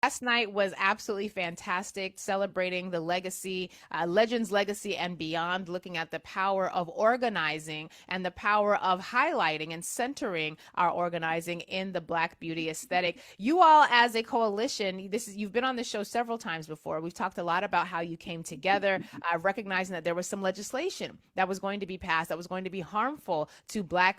Last night was absolutely fantastic, celebrating the legacy, Legends Legacy and beyond, looking at the power of organizing and the power of highlighting and centering our organizing in the Black beauty aesthetic. You all, as a coalition, you've been on the show several times before. We've talked a lot about how you came together, recognizing that there was some legislation that was going to be passed that was going to be harmful to Black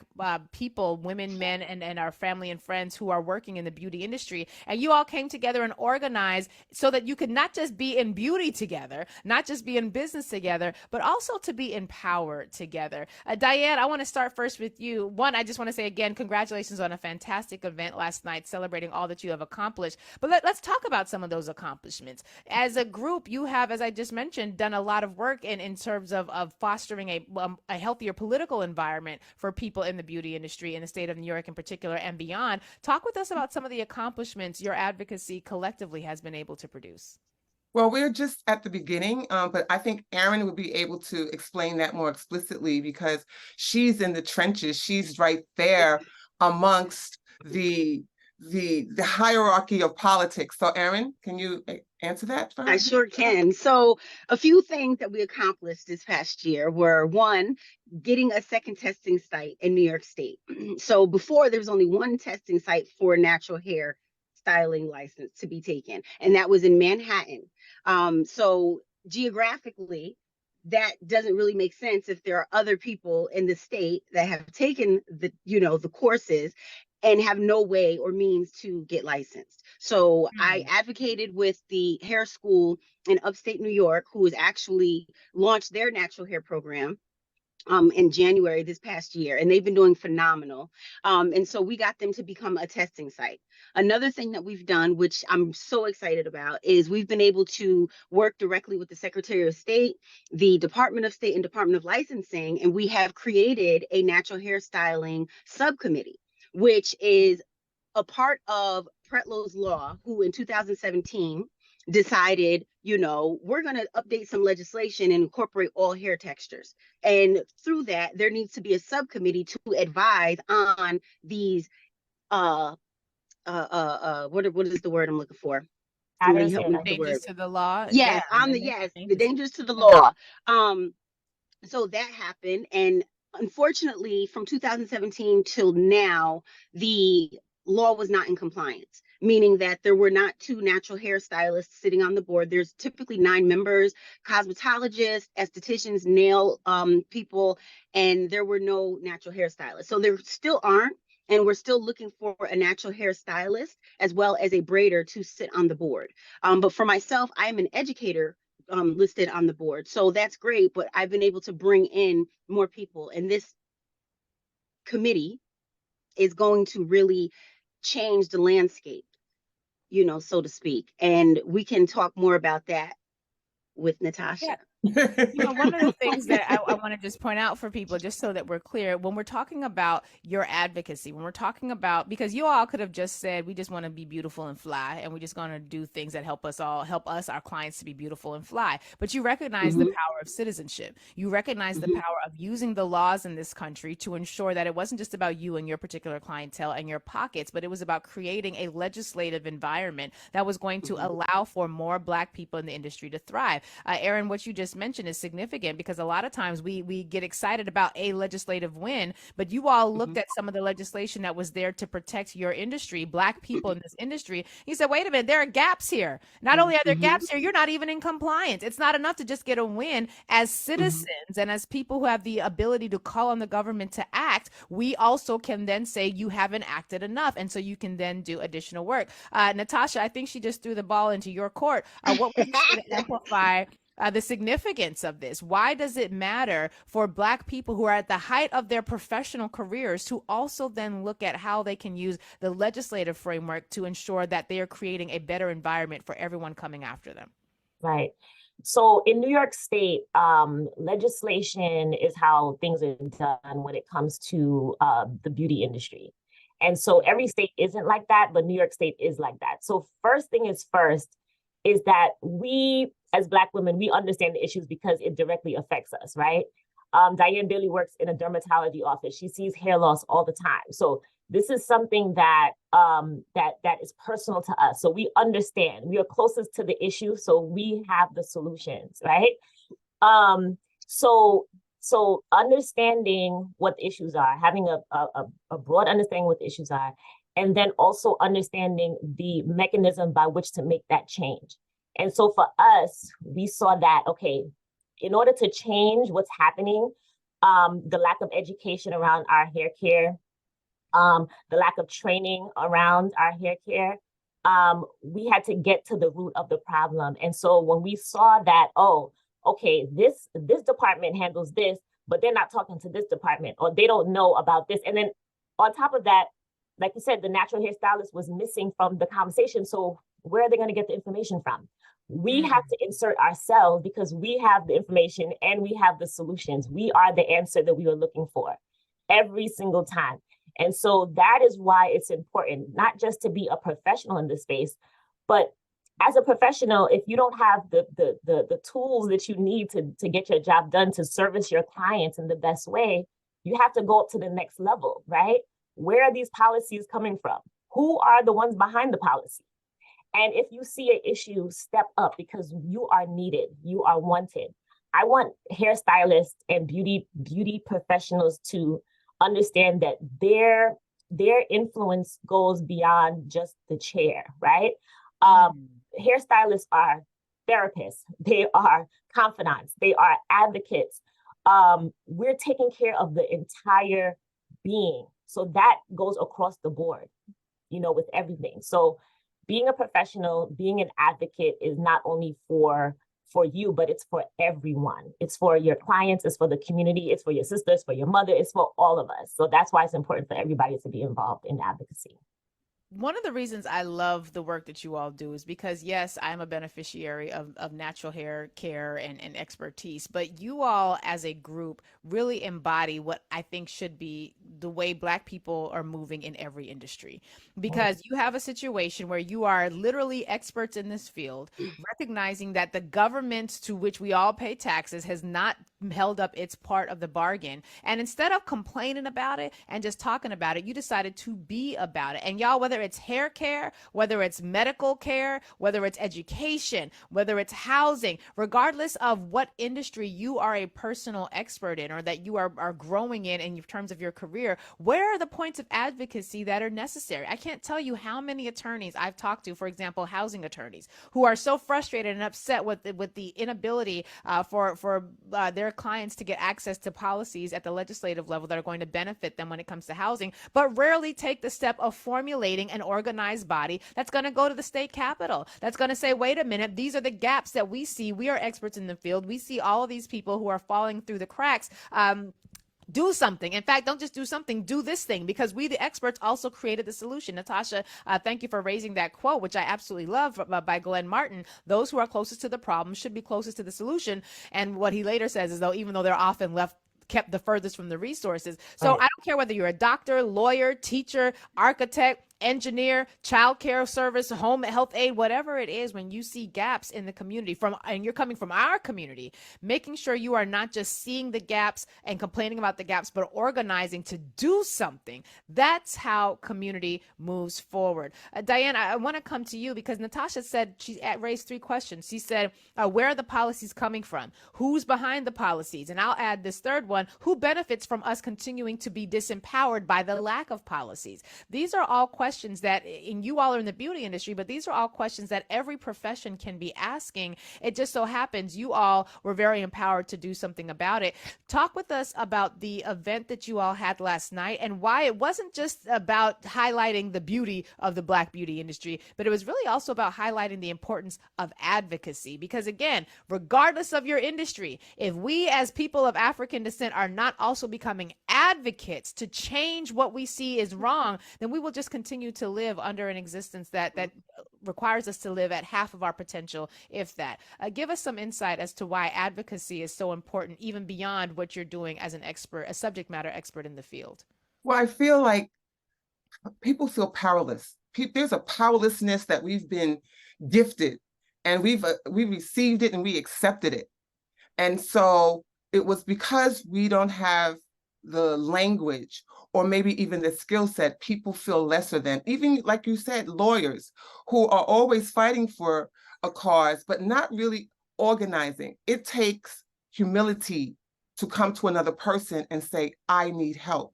people, women, men, and our family and friends who are working in the beauty industry. And you all came together and organize so that you could not just be in beauty together, not just be in business together, but also to be empowered together. Diane, I want to start first with you. One, I just want to say again, congratulations on a fantastic event last night, celebrating all that you have accomplished. But let's talk about some of those accomplishments. As a group, you have, as I just mentioned, done a lot of work in terms of fostering a healthier political environment for people in the beauty industry in the state of New York in particular and beyond. Talk with us about some of the accomplishments your advocacy collectively has been able to produce. Well, we're just at the beginning, but I think Erin will be able to explain that more explicitly because she's in the trenches. She's right there amongst the hierarchy of politics. So, Erin, can you answer that for her? I sure can. So, a few things that we accomplished this past year were one, getting a second testing site in New York State. So, before there was only one testing site for natural hair styling license to be taken, and that was in Manhattan. So geographically, that doesn't really make sense if there are other people in the state that have taken the courses and have no way or means to get licensed. So I advocated with the hair school in upstate New York, who has actually launched their natural hair program in January this past year, and they've been doing phenomenal. And so we got them to become a testing site. Another thing that we've done, which I'm so excited about, is we've been able to work directly with the Secretary of State, the Department of State, and Department of Licensing, and we have created a natural hairstyling subcommittee, which is a part of Pretlow's law, who in 2017 decided, we're going to update some legislation and incorporate all hair textures. And through that, there needs to be a subcommittee to advise on these, what is the word I'm looking for? Dangers to the law. Yes, the dangers to the law. So that happened. And unfortunately, from 2017 till now, the law was not in compliance, meaning that there were not 2 natural hairstylists sitting on the board. There's typically 9 members, cosmetologists, estheticians, nail people, and there were no natural hairstylists. So there still aren't, and we're still looking for a natural hairstylist as well as a braider to sit on the board. But for myself, I am an educator listed on the board. So that's great, but I've been able to bring in more people, and this committee is going to really change the landscape, so to speak. And we can talk more about that with Natasha. Yeah. One of the things that I want to just point out for people, just so that we're clear, when we're talking about your advocacy, when we're talking about, because you all could have just said, we just want to be beautiful and fly, and we're just going to do things that help us, our clients, to be beautiful and fly. But you recognize the power of citizenship. You recognize the power of using the laws in this country to ensure that it wasn't just about you and your particular clientele and your pockets, but it was about creating a legislative environment that was going to allow for more Black people in the industry to thrive. Erin, what you just mentioned is significant, because a lot of times we get excited about a legislative win, but you all looked at some of the legislation that was there to protect your industry, Black people in this industry. You said, wait a minute, there are gaps here. Not only are there gaps here, you're not even in compliance. It's not enough to just get a win. As citizens and as people who have the ability to call on the government to act, we also can then say you haven't acted enough, and so you can then do additional work. Natasha, I think she just threw the ball into your court. What would you say to amplify the significance of this? Why does it matter for Black people who are at the height of their professional careers to also then look at how they can use the legislative framework to ensure that they are creating a better environment for everyone coming after them? Right. So in New York State, legislation is how things are done when it comes to the beauty industry. And so every state isn't like that, but New York State is like that. So first thing is first, is that we, as Black women, we understand the issues because it directly affects us, right? Diane Bailey works in a dermatology office. She sees hair loss all the time. So This is something that that is personal to us. So we understand. We are closest to the issue, so we have the solutions, right? So understanding what the issues are, having a broad understanding what the issues are, and then also understanding the mechanism by which to make that change. And so for us, we saw that, okay, in order to change what's happening, the lack of education around our hair care, the lack of training around our hair care, we had to get to the root of the problem. And so when we saw that, oh, okay, this department handles this, but they're not talking to this department, or they don't know about this. And then on top of that, like you said, the natural hairstylist was missing from the conversation. So where are they going to get the information from? We have to insert ourselves because we have the information and we have the solutions. We are the answer that we are looking for every single time. And so that is why it's important, not just to be a professional in this space, but as a professional, if you don't have the tools that you need to get your job done, to service your clients in the best way, you have to go up to the next level, right? Where are these policies coming from? Who are the ones behind the policy? And if you see an issue, step up, because you are needed, you are wanted. I want hairstylists and beauty professionals to understand that their influence goes beyond just the chair, right? Hairstylists are therapists, they are confidants, they are advocates. We're taking care of the entire being. So that goes across the board, with everything. So being a professional, being an advocate is not only for you, but it's for everyone. It's for your clients, it's for the community, it's for your sisters, for your mother, it's for all of us. So that's why it's important for everybody to be involved in advocacy. One of the reasons I love the work that you all do is because, yes, I'm a beneficiary of natural hair care and expertise, but you all as a group really embody what I think should be the way Black people are moving in every industry. Because you have a situation where you are literally experts in this field, recognizing that the government to which we all pay taxes has not held up its part of the bargain. And instead of complaining about it and just talking about it, you decided to be about it. And y'all, whether it's hair care, whether it's medical care, whether it's education, whether it's housing, regardless of what industry you are a personal expert in or that you are growing in terms of your career, where are the points of advocacy that are necessary? I can't tell you how many attorneys I've talked to, for example, housing attorneys, who are so frustrated and upset with the inability for their clients to get access to policies at the legislative level that are going to benefit them when it comes to housing, but rarely take the step of formulating an organized body that's going to go to the state capitol, that's going to say, wait a minute, these are the gaps that we see. We are experts in the field. We see all of these people who are falling through the cracks. Do something. In fact, don't just do something, do this thing, because we, the experts, also created the solution. Natasha, thank you for raising that quote, which I absolutely love, by Glenn Martin. Those who are closest to the problem should be closest to the solution. And what he later says is, though, even though they're often kept the furthest from the resources. So right. I don't care whether you're a doctor, lawyer, teacher, architect, engineer, child care service, home health aide, whatever it is, when you see gaps in the community and you're coming from our community, making sure you are not just seeing the gaps and complaining about the gaps, but organizing to do something. That's how community moves forward. Diane, I want to come to you because Natasha said she raised 3 questions. She said, where are the policies coming from? Who's behind the policies? And I'll add this third one, who benefits from us continuing to be disempowered by the lack of policies? These are all questions that, and you all are in the beauty industry, but these are all questions that every profession can be asking. It just so happens you all were very empowered to do something about it. Talk with us about the event that you all had last night and why it wasn't just about highlighting the beauty of the Black beauty industry, but it was really also about highlighting the importance of advocacy. Because again, regardless of your industry, if we as people of African descent are not also becoming advocates to change what we see is wrong, then we will just continue to live under an existence that requires us to live at half of our potential, if that. Give us some insight as to why advocacy is so important, even beyond what you're doing as an expert, a subject matter expert in the field. Well, I feel like people feel powerless. There's a powerlessness that we've been gifted, and we received it and we accepted it. And so it was because we don't have the language or maybe even the skill set, people feel lesser than. Even like you said, lawyers who are always fighting for a cause, but not really organizing. It takes humility to come to another person and say, I need help.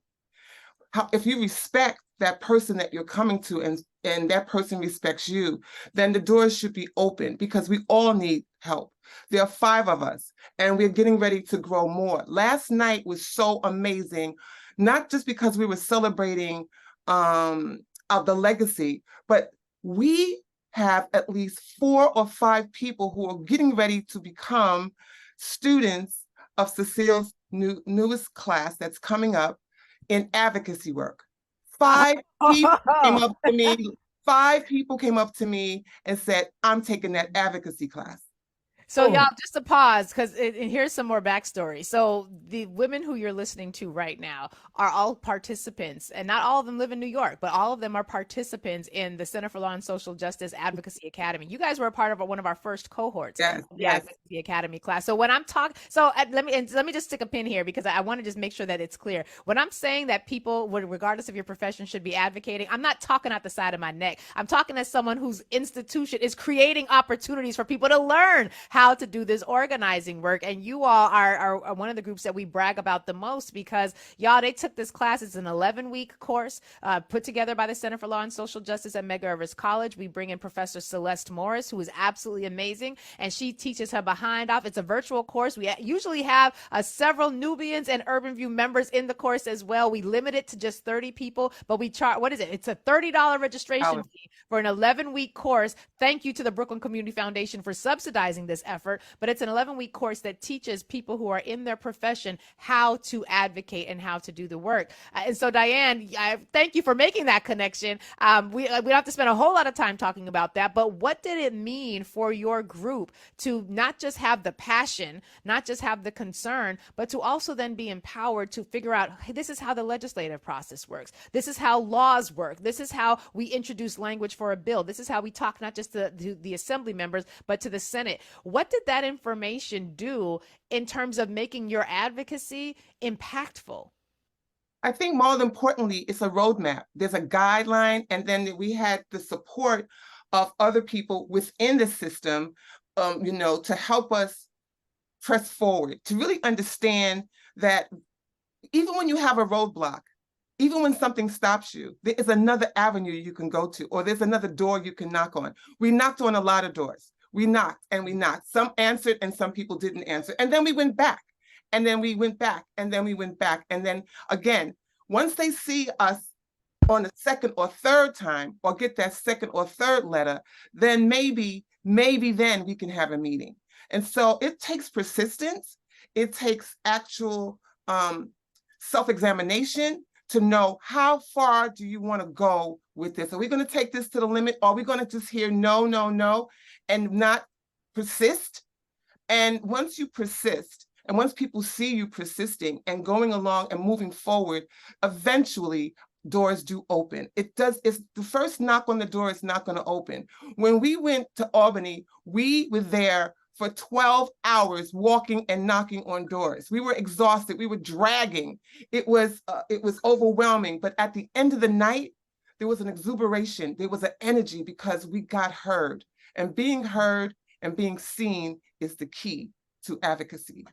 If you respect that person that you're coming to, and that person respects you, then the doors should be open, because we all need help. There are 5 of us, and we're getting ready to grow more. Last night was so amazing, not just because we were celebrating of the legacy, but we have at least 4 or 5 people who are getting ready to become students of Cecile's newest class that's coming up in advocacy work. 5 people came up to me. 5 people came up to me and said, I'm taking that advocacy class. So y'all, just to pause, because and here's some more backstory. So the women who you're listening to right now are all participants, and not all of them live in New York, but all of them are participants in the Center for Law and Social Justice Advocacy Academy. You guys were a part of one of our first cohorts of the Advocacy Academy class. So when I'm talking, let me just stick a pin here, because I want to just make sure that it's clear. When I'm saying that people, regardless of your profession, should be advocating, I'm not talking out the side of my neck. I'm talking as someone whose institution is creating opportunities for people to learn how to do this organizing work. And you all are one of the groups that we brag about the most, because y'all, they took this class. It's an 11-week course put together by the Center for Law and Social Justice at Medgar Evers College. We bring in Professor Celeste Morris, who is absolutely amazing, and she teaches her behind off. It's a virtual course. We usually have several Nubians and Urban View members in the course as well. We limit it to just 30 people, but we charge, what is it? It's a $30 registration fee for an 11-week course. Thank you to the Brooklyn Community Foundation for subsidizing this effort, but it's an 11-week course that teaches people who are in their profession how to advocate and how to do the work. And so, Diane, I thank you for making that connection. We don't have to spend a whole lot of time talking about that, but what did it mean for your group to not just have the passion, not just have the concern, but to also then be empowered to figure out, hey, this is how the legislative process works. This is how laws work. This is how we introduce language for a bill. This is how we talk not just to the assembly members, but to the Senate. What did that information do in terms of making your advocacy impactful? I think more importantly, it's a roadmap. There's a guideline, and then we had the support of other people within the system, to help us press forward, to really understand that even when you have a roadblock, even when something stops you, there is another avenue you can go to, or there's another door you can knock on. We knocked on a lot of doors. We knocked and we knocked. Some answered and some people didn't answer. And then we went back, and then we went back, and then we went back. And then again, once they see us on the 2nd or 3rd time, or get that 2nd or 3rd letter, then maybe then we can have a meeting. And so it takes persistence. It takes actual self-examination to know how far do you want to go with this. Are we going to take this to the limit? Or are we going to just hear no, no, no, and not persist? And once you persist, and once people see you persisting and going along and moving forward, eventually doors do open. It's the first knock on the door is not going to open. When we went to Albany, we were there for 12 hours walking and knocking on doors. We were exhausted. We were dragging. It was overwhelming. But at the end of the night, there was an exuberation. There was an energy, because we got heard. And being heard and being seen is the key to advocacy.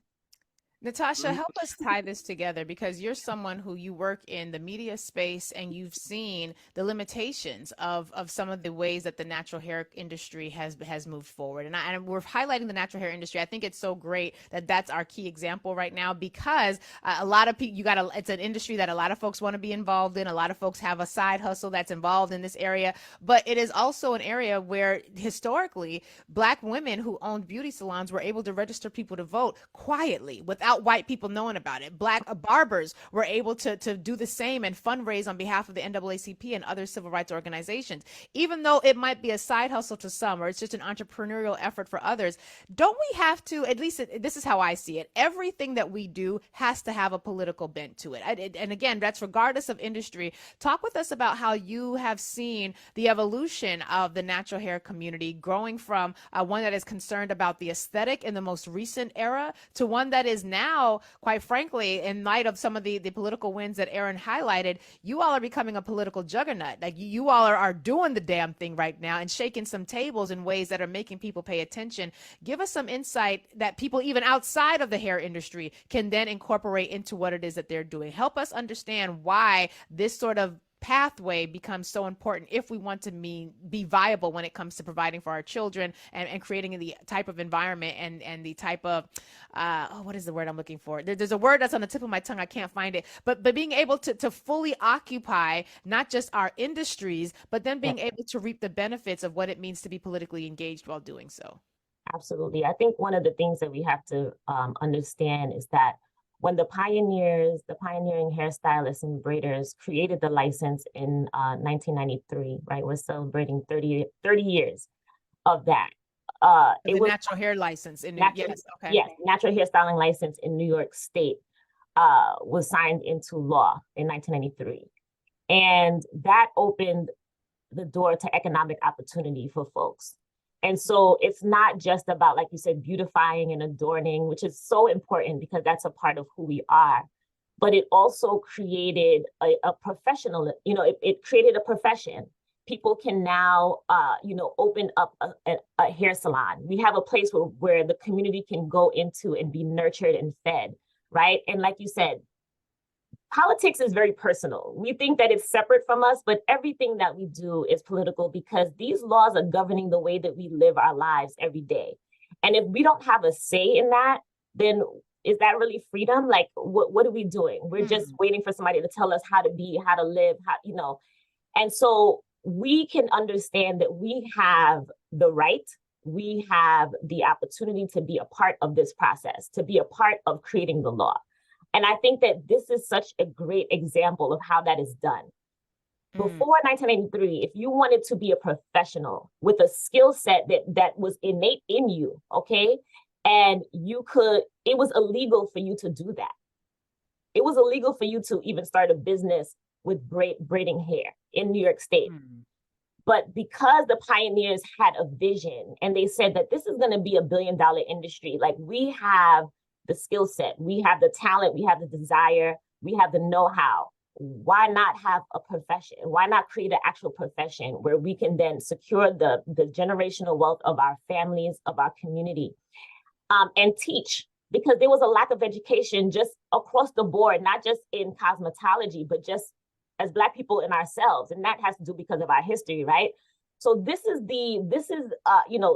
Natasha, help us tie this together, because you're someone who you work in the media space, and you've seen the limitations of some of the ways that the natural hair industry has moved forward. And we're highlighting the natural hair industry. I think it's so great that that's our key example right now, because a lot of people, it's an industry that a lot of folks want to be involved in. A lot of folks have a side hustle that's involved in this area, but it is also an area where historically Black women who owned beauty salons were able to register people to vote quietly without white people knowing about it. Black barbers were able to do the same and fundraise on behalf of the NAACP and other civil rights organizations. Even though it might be a side hustle to some, or it's just an entrepreneurial effort for others, don't we have to, at least this is how I see it, everything that we do has to have a political bent to it. And again, that's regardless of industry. Talk with us about how you have seen the evolution of the natural hair community growing from one that is concerned about the aesthetic in the most recent era to one that is now now, quite frankly, in light of some of the political wins that Aaron highlighted, you all are becoming a political juggernaut. Like you all are doing the damn thing right now and shaking some tables in ways that are making people pay attention. Give us some insight that people even outside of the hair industry can then incorporate into what it is that they're doing. Help us understand why this sort of pathway becomes so important if we want to be viable when it comes to providing for our children and creating the type of environment and the type of what is the word I'm looking for? There's a word that's on the tip of my tongue. I can't find it, but being able to fully occupy not just our industries, but then being able to reap the benefits of what it means to be politically engaged while doing so. Absolutely. I think one of the things that we have to understand is that when the pioneering hairstylists and braiders created the license in 1993, right? We're celebrating 30 years of that. It was natural hair license in New York. Yes, okay. Yes, natural hairstyling license in New York State was signed into law in 1993. And that opened the door to economic opportunity for folks. And so it's not just about, like you said, beautifying and adorning, which is so important because that's a part of who we are. But it also created a professional, it created a profession. People can now, open up a hair salon. We have a place where the community can go into and be nurtured and fed, right? And like you said, politics is very personal. We think that it's separate from us, but everything that we do is political because these laws are governing the way that we live our lives every day. And if we don't have a say in that, then is that really freedom? Like, what are we doing? We're just waiting for somebody to tell us how to be, how to live, And so we can understand that we have the right, we have the opportunity to be a part of this process, to be a part of creating the law. And I think that this is such a great example of how that is done. Before 1983, if you wanted to be a professional with a skill set that was innate in you, okay, and it was illegal for you to do that. It was illegal for you to even start a business with braiding hair in New York State. But because the pioneers had a vision and they said that this is going to be $1 billion industry, like we have the skill set, we have the talent, we have the desire, we have the know-how. Why not have a profession? Why not create an actual profession where we can then secure the generational wealth of our families, of our community, and teach? Because there was a lack of education just across the board, not just in cosmetology, but just as Black people in ourselves. And that has to do because of our history, right? So this is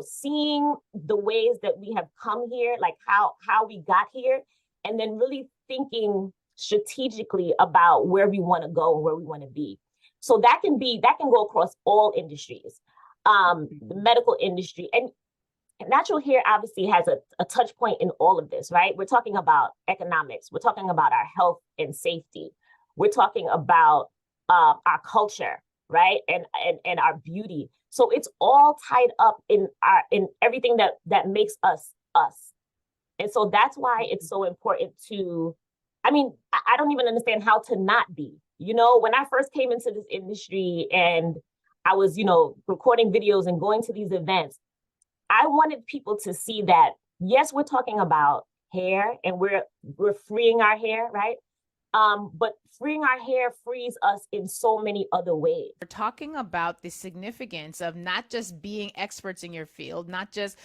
seeing the ways that we have come here, like how we got here, and then really thinking strategically about where we want to go and where we want to be. So that can go across all industries, the medical industry, and natural hair obviously has a touch point in all of this, right? We're talking about economics. We're talking about our health and safety. We're talking about our culture, right? And our beauty. So it's all tied up in everything that makes us us. And so that's why it's so important I don't even understand how to not be. When I first came into this industry and I was, recording videos and going to these events, I wanted people to see that, yes, we're talking about hair and we're freeing our hair, right? But freeing our hair frees us in so many other ways. We're talking about the significance of not just being experts in your field, not just,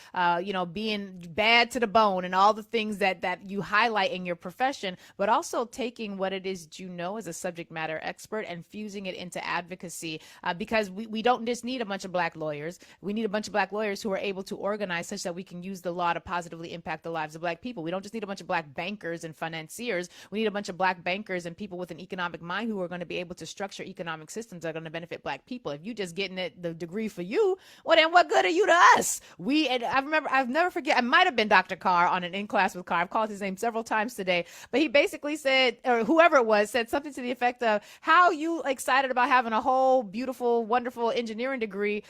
being bad to the bone and all the things that you highlight in your profession, but also taking what it is as a subject matter expert and fusing it into advocacy. Because we don't just need a bunch of Black lawyers. We need a bunch of Black lawyers who are able to organize such that we can use the law to positively impact the lives of Black people. We don't just need a bunch of Black bankers and financiers. We need a bunch of Black bankers and people with an economic mind who are going to be able to structure economic systems that are going to benefit Black people. If you just getting the degree for you, well, then what good are you to us? I've never forget, I might have been Dr. Carr on an In Class with Carr. I've called his name several times today, but he basically said, or whoever it was, said something to the effect of, how you excited about having a whole beautiful, wonderful engineering degree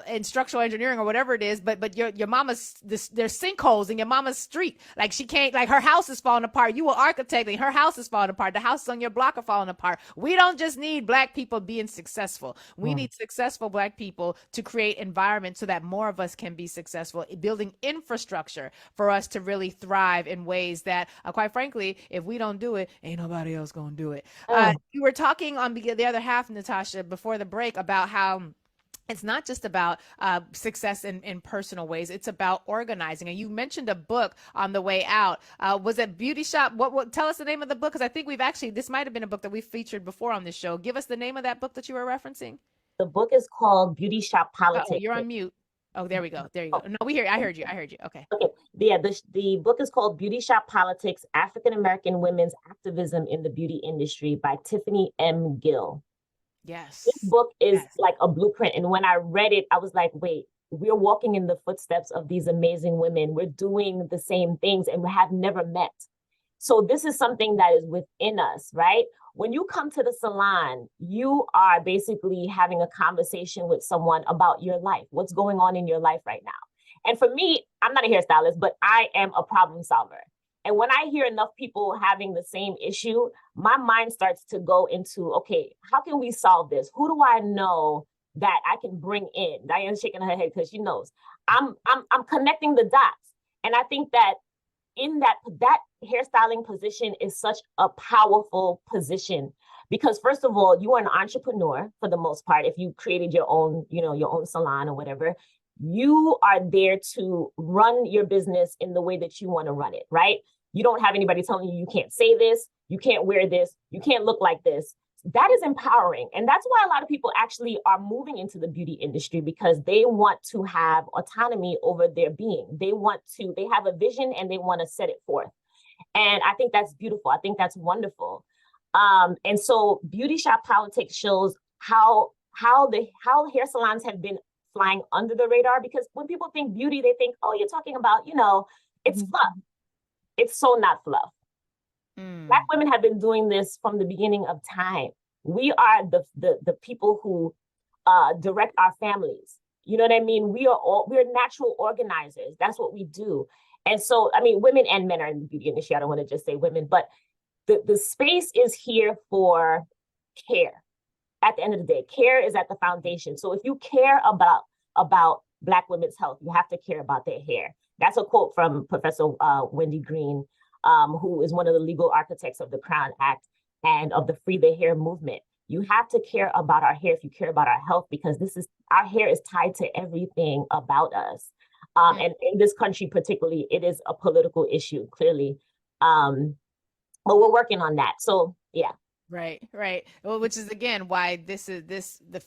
in structural engineering or whatever it is, but your mama's, there's sinkholes in your mama's street. Like she can't, like her house is falling apart. You were architecting, her house is falling apart. The houses on your block are falling apart. We don't just need Black people being successful. We need successful Black people to create environments so that more of us can be successful, building infrastructure for us to really thrive in ways that, quite frankly, if we don't do it, ain't nobody else gonna do it. You were talking on the other half, Natasha, before the break about how it's not just about success in personal ways. It's about organizing. And you mentioned a book on the way out. Was it Beauty Shop? What? Tell us the name of the book, because I think we've actually, this might have been a book that we've featured before on this show. Give us the name of that book that you were referencing. The book is called Beauty Shop Politics. Oh, you're on mute. Oh, there we go. There you go. No, I heard you. Okay. Okay. Yeah, the book is called Beauty Shop Politics, African American Women's Activism in the Beauty Industry by Tiffany M. Gill. Yes. This book is like a blueprint. And when I read it, I was like, wait, we're walking in the footsteps of these amazing women. We're doing the same things and we have never met. So this is something that is within us, right? When you come to the salon, you are basically having a conversation with someone about your life, what's going on in your life right now. And for me, I'm not a hairstylist, but I am a problem solver. And when I hear enough people having the same issue, my mind starts to go into, okay, how can we solve this? Who do I know that I can bring in? Diane's shaking her head because she knows. I'm connecting the dots. And I think that in that hairstyling position is such a powerful position because first of all, you are an entrepreneur for the most part. If you created your own, your own salon or whatever, you are there to run your business in the way that you want to run it, right? You don't have anybody telling you can't say this, you can't wear this, you can't look like this. That is empowering. And that's why a lot of people actually are moving into the beauty industry because they want to have autonomy over their being. They have a vision and they want to set it forth. And I think that's beautiful. I think that's wonderful. And so Beauty Shop Politics shows how hair salons have been flying under the radar, because when people think beauty, they think, oh, you're talking about, it's fluff. It's so not fluff. Black women have been doing this from the beginning of time. We are the people who direct our families. You know what I mean? We're natural organizers. That's what we do. And so, I mean, women and men are in the beauty industry. I don't want to just say women, but the space is here for care. At the end of the day, care is at the foundation. So if you care about Black women's health, you have to care about their hair. That's a quote from Professor Wendy Green, who is one of the legal architects of the Crown Act and of the Free the Hair movement. You have to care about our hair if you care about our health, because our hair is tied to everything about us. And in this country particularly, it is a political issue, clearly. But we're working on that. So, yeah. Right. Well, which is again why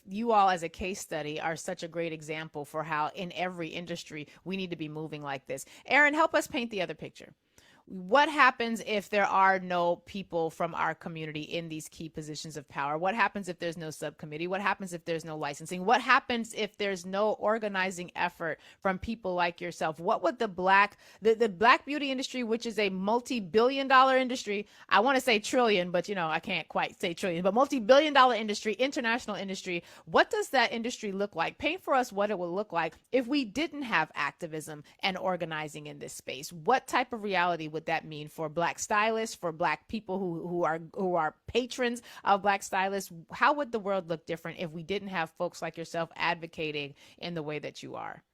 you all as a case study are such a great example for how in every industry we need to be moving like this. Aaron, help us paint the other picture. What happens if there are no people from our community in these key positions of power? What happens if there's no subcommittee? What happens if there's no licensing? What happens if there's no organizing effort from people like yourself? What would the Black beauty industry, which is a multi-billion-dollar industry, I want to say trillion, but I can't quite say trillion, but multi-billion-dollar industry, international industry, what does that industry look like? Paint for us what it would look like if we didn't have activism and organizing in this space. What type of reality would that mean for Black stylists, for Black people who are patrons of Black stylists? How would the world look different if we didn't have folks like yourself advocating in the way that you are?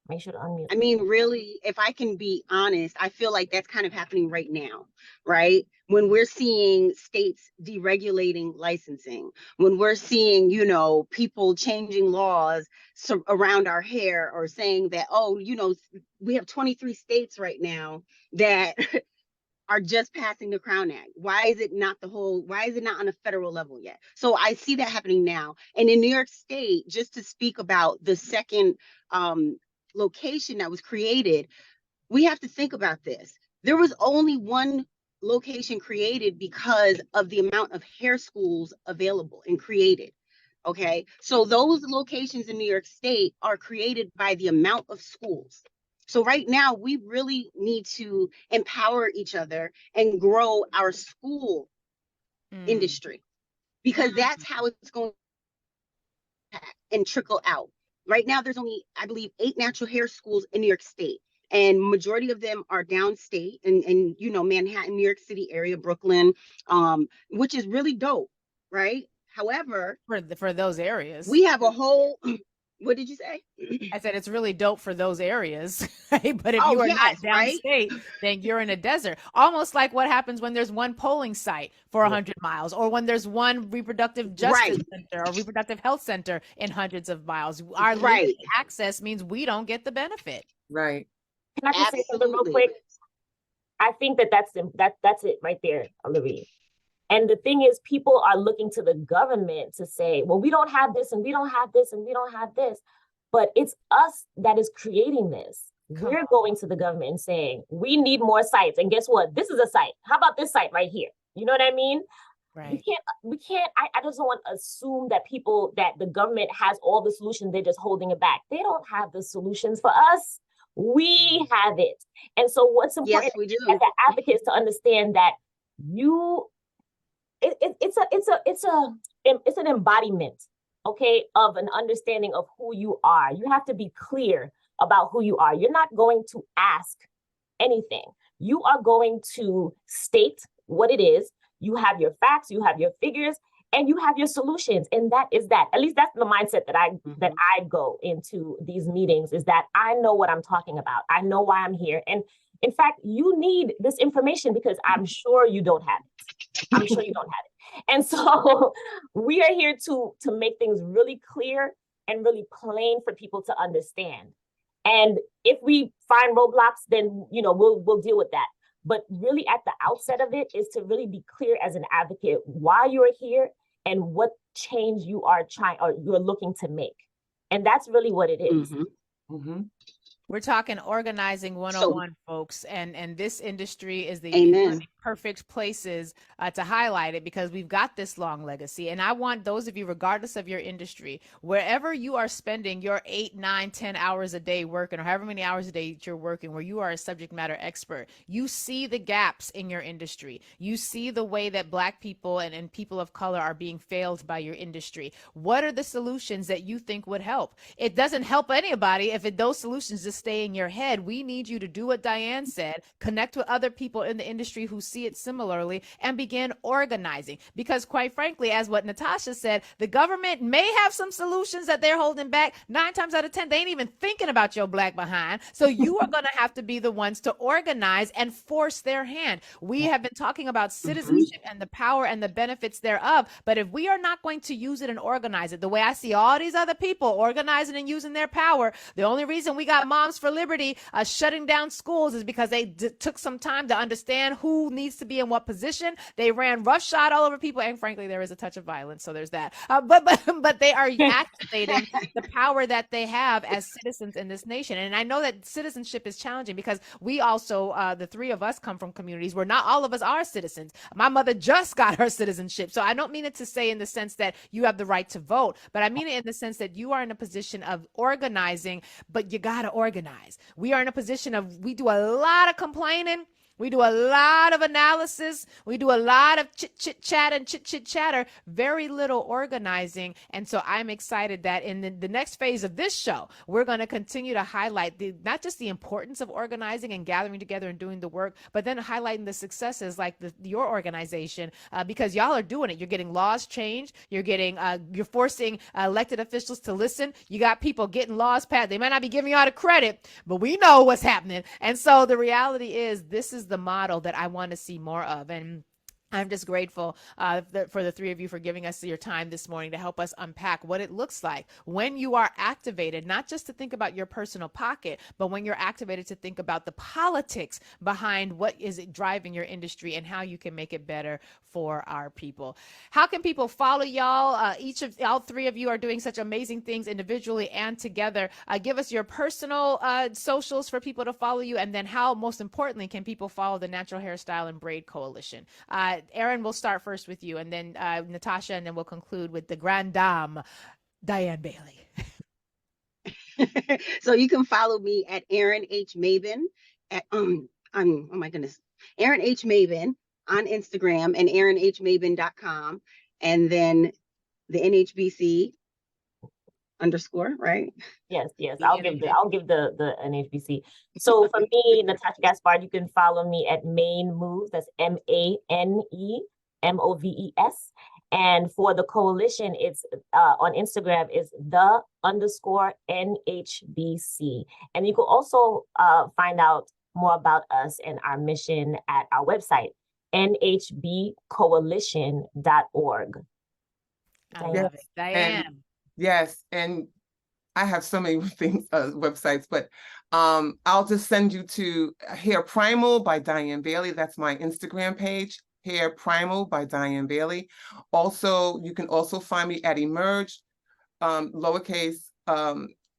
Make sure to unmute. I mean, really, if I can be honest, I feel like that's kind of happening right now, right? When we're seeing states deregulating licensing, when we're seeing, people changing laws around our hair, or saying that, we have 23 states right now that are just passing the Crown Act. Why is it not on a federal level yet? So I see that happening now. And in New York State, just to speak about the second location that was created, we have to think about this. There was only one location created because of the amount of hair schools available and created. Okay, so those locations in New York State are created by the amount of schools. So right now, we really need to empower each other and grow our school industry, because that's how it's going to and trickle out. Right now, there's only, I believe, 8 natural hair schools in New York State. and majority of them are downstate and you know, Manhattan, New York City area, Brooklyn, which is really dope, right? However, for those areas. we have a whole what did you say? I said it's really dope for those areas, right? But if Oh you are not yes, right? downstate, then you're in a desert. Almost like what happens when there's one polling site for 100 miles, or when there's one reproductive justice Right, center or reproductive health center in hundreds of miles. Our right, limited access means we don't get the benefit. Right. Can I just say something real absolutely. quick? I think that's it right there, Lurie. And the thing is, people are looking to the government to say, well, we don't have this and we don't have this and we don't have this. But it's us that is creating this. We're going to the government and saying, we need more sites. And guess what? This is a site. How about this site right here? You know what I mean? Right. I just don't want to assume that the government has all the solutions. They're just holding it back. They don't have the solutions for us. We have it. And so what's important Yes, we do. as an advocate is to understand that it's an embodiment, okay, of an understanding of who you are. You have to be clear about who you are. You're not going to ask anything. You are going to state what it is. You have your facts, you have your figures, and you have your solutions. And that is that. At least that's the mindset that I go into these meetings, is that I know what I'm talking about. I know why I'm here. And in fact, you need this information because I'm sure you don't have it. I'm sure you don't have it. And so we are here to make things really clear and really plain for people to understand. And if we find roadblocks, then we'll deal with that. But really at the outset of it is to really be clear as an advocate why you're here and what change you are you're looking to make. And that's really what it is. Mm-hmm. Mm-hmm. We're talking organizing 101, folks, and this industry is the Amen. perfect places to highlight it, because we've got this long legacy. And I want those of you, regardless of your industry, wherever you are spending your 8, 9, 10 hours a day working, or however many hours a day that you're working, where you are a subject matter expert, you see the gaps in your industry. You see the way that Black people and people of color are being failed by your industry. What are the solutions that you think would help? It doesn't help anybody if those solutions just stay in your head. We need you to do what Diane said, connect with other people in the industry who see it similarly, and begin organizing. Because quite frankly, as what Natasha said, the government may have some solutions that they're holding back. 9 times out of 10, they ain't even thinking about your Black behind. So you are going to have to be the ones to organize and force their hand. We have been talking about citizenship and the power and the benefits thereof. But if we are not going to use it and organize it the way I see all these other people organizing and using their power, the only reason we got Moms for Liberty shutting down schools is because they took some time to understand who needs to be in what position. They ran roughshod all over people, and frankly, there is a touch of violence, so there's that. But they are activating the power that they have as citizens in this nation. And I know that citizenship is challenging because we also, the three of us, come from communities where not all of us are citizens. My mother just got her citizenship, so I don't mean it to say in the sense that you have the right to vote, but I mean it in the sense that you are in a position of organizing, but you got to organize. We are in a position of, we do a lot of complaining. We do a lot of analysis. We do a lot of chit-chit-chat and chit-chit-chatter, very little organizing. And so I'm excited that in the next phase of this show, we're going to continue to highlight not just the importance of organizing and gathering together and doing the work, but then highlighting the successes like your organization, because y'all are doing it. You're getting laws changed. You're forcing elected officials to listen. You got people getting laws passed. They might not be giving you all the credit, but we know what's happening. And so the reality is, this is the model that I want to see more of. And I'm just grateful for the three of you for giving us your time this morning to help us unpack what it looks like when you are activated, not just to think about your personal pocket, but when you're activated to think about the politics behind what is driving your industry and how you can make it better for our people. How can people follow y'all? All three of you are doing such amazing things individually and together. Give us your personal socials for people to follow you, and then how, most importantly, can people follow the Natural Hairstyle and Braid Coalition? Aaron, we'll start first with you, and then Natasha, and then we'll conclude with the Grande Dame, Diane Bailey. So you can follow me at Aaron H. Maven at oh my goodness, Aaron H. Maven on Instagram and AaronHMaven.com, and then the NHBC underscore, right? Yes, The I'll internet. give the NHBC. So for me, Natasha Gaspard, you can follow me at Maine Moves. That's MANEMOVES. And for the coalition, it's on Instagram is _NHBC. And you can also find out more about us and our mission at our website, nhbcoalition.org. I love it. Diane. Yes, and I have so many things, websites, but I'll just send you to Hair Primal by Diane Bailey. That's my Instagram page, Hair Primal by Diane Bailey. Also, you can also find me at Emerge, lowercase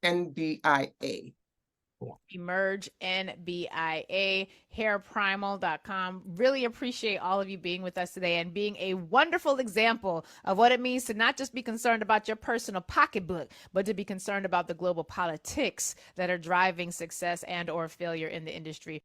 NBIA. Emerge NBIA, hairprimal.com. Really appreciate all of you being with us today and being a wonderful example of what it means to not just be concerned about your personal pocketbook, but to be concerned about the global politics that are driving success and or failure in the industry.